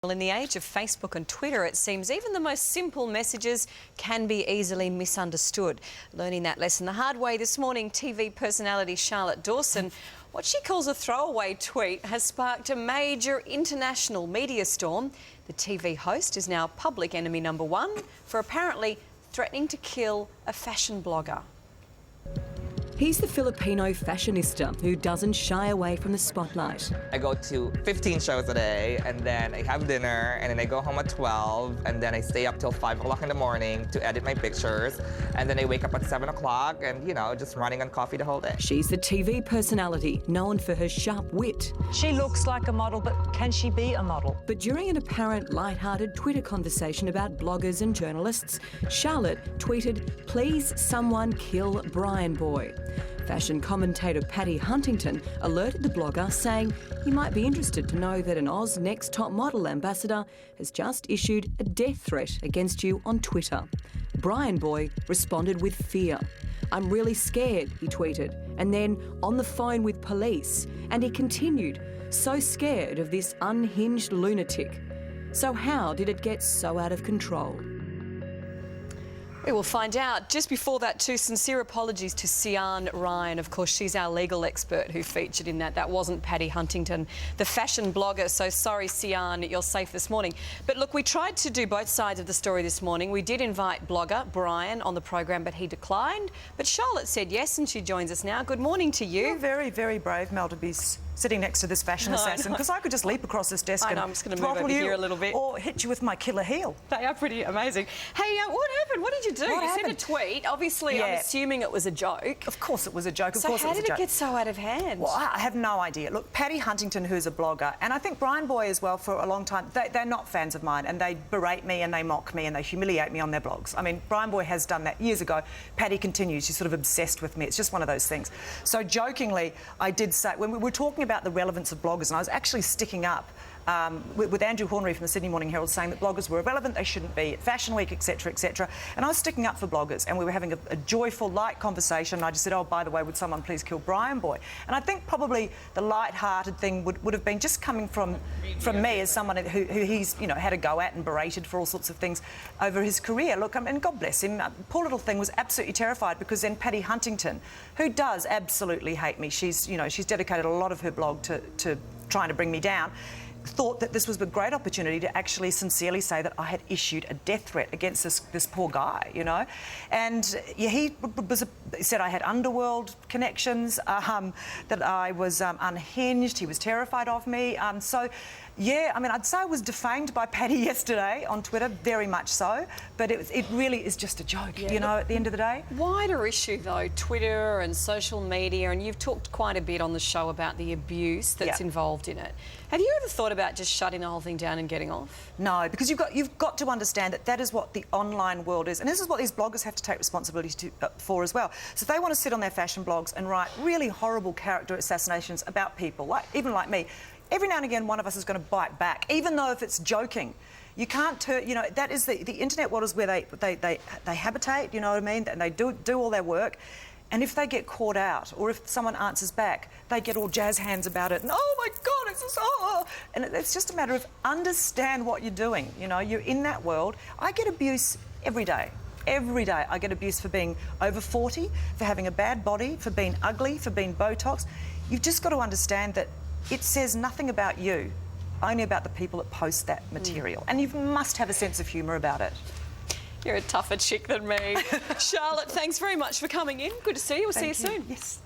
Well, in the age of Facebook and Twitter, it seems even the most simple messages can be easily misunderstood. Learning that lesson the hard way this morning, TV personality Charlotte Dawson, what she calls a throwaway tweet has sparked a major international media storm. The TV host is now public enemy number one for apparently threatening to kill a fashion blogger. He's the Filipino fashionista who doesn't shy away from the spotlight. I go to 15 shows a day, and then I have dinner, and then I go home at 12, and then I stay up till 5 o'clock in the morning to edit my pictures, and then I wake up at 7 o'clock and, you know, just running on coffee the whole day. She's the TV personality known for her sharp wit. She looks like a model, but can she be a model? But during an apparent light-hearted Twitter conversation about bloggers and journalists, Charlotte tweeted, "Please someone kill Brian Boy." Fashion commentator Patty Huntington alerted the blogger, saying he might be interested to know that an Oz Next Top Model ambassador has just issued a death threat against you on Twitter. Brian Boy responded with fear. "I'm really scared," he tweeted, and then on the phone with police. And he continued, "So scared of this unhinged lunatic." So how did it get so out of control? We will find out. Just before that, too, sincere apologies to Sian Ryan. Of course, she's our legal expert who featured in that. That wasn't Patty Huntington, the fashion blogger. So sorry, Sian, you're safe this morning. But look, we tried to do both sides of the story this morning. We did invite blogger Brian on the program, but he declined. But Charlotte said yes, and she joins us now. Good morning to you. You're very, very brave, Mel, to be sitting next to this fashion assassin, because I could just leap across this desk and I'm just going to move over here a little bit. Or hit you with my killer heel. They are pretty amazing. Hey, what happened? What did you do? You sent a tweet. Obviously, I'm assuming it was a joke. Of course it was a joke. So how did it get so out of hand? Well, I have no idea. Look, Patty Huntington, who's a blogger, and I think Brian Boy as well, for a long time, they're not fans of mine, and they berate me and they mock me and they humiliate me on their blogs. I mean, Brian Boy has done that years ago. Patty continues. She's sort of obsessed with me. It's just one of those things. So jokingly, I did say, when we were talking about the relevance of bloggers, and I was actually sticking up with Andrew Hornery from the Sydney Morning Herald, saying that bloggers were irrelevant, they shouldn't be at Fashion Week, etc, etc. And I was sticking up for bloggers, and we were having a joyful, light conversation. And I just said, "Oh, by the way, would someone please kill Brian Boy?" And I think probably the light-hearted thing would have been just coming from me as someone who he's, you know, had a go at and berated for all sorts of things over his career. Look, and God bless him, poor little thing was absolutely terrified, because then Patty Huntington, who does absolutely hate me, she's dedicated a lot of her blog to trying to bring me down, thought that this was a great opportunity to actually sincerely say that I had issued a death threat against this poor guy, you know. And yeah, he said I had underworld connections, that I was unhinged, he was terrified of me. So, yeah, I mean, I'd say I was defamed by Patty yesterday on Twitter, very much so, but it really is just a joke, you know, at the end of the day. Wider issue, though, Twitter and social media, and you've talked quite a bit on the show about the abuse that's involved in it. Have you ever thought about just shutting the whole thing down and getting off? No, because you've got to understand that that is what the online world is, and this is what these bloggers have to take responsibility for as well. So if they want to sit on their fashion blogs and write really horrible character assassinations about people, even like me, every now and again one of us is going to bite back, even though if it's joking. You can't turn, you know, that is the internet world is where they habitate, you know what I mean, and they do all their work. And if they get caught out, or if someone answers back, they get all jazz hands about it, and oh my God, it's just, oh. And it's just a matter of understand what you're doing. You know, you're in that world. I get abuse every day. Every day I get abuse for being over 40, for having a bad body, for being ugly, for being Botox. You've just got to understand that it says nothing about you, only about the people that post that material. And you must have a sense of humour about it. You're a tougher chick than me. Charlotte, thanks very much for coming in. Good to see you. We'll see you soon. Yes.